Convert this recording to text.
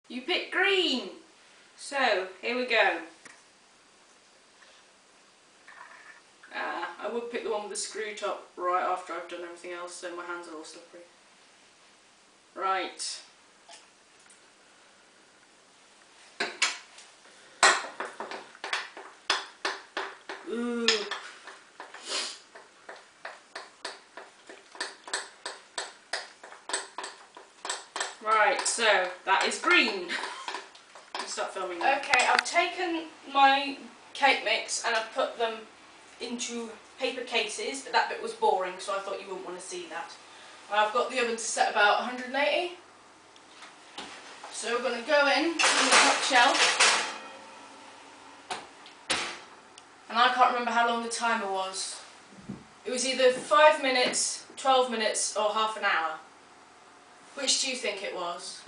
You picked green! So, here we go. I would pick the one with the screw top right after I've done everything else, so my hands are all slippery. Right. Ooh. Right, so that is green. Start filming now. Okay, I've taken my cake mix and I've put them into paper cases, but that bit was boring, so I thought you wouldn't want to see that. And I've got the oven to set about 180. So we're going to go in the top shelf. And I can't remember how long the timer was. It was either 5 minutes, 12 minutes or half an hour. Which do you think it was?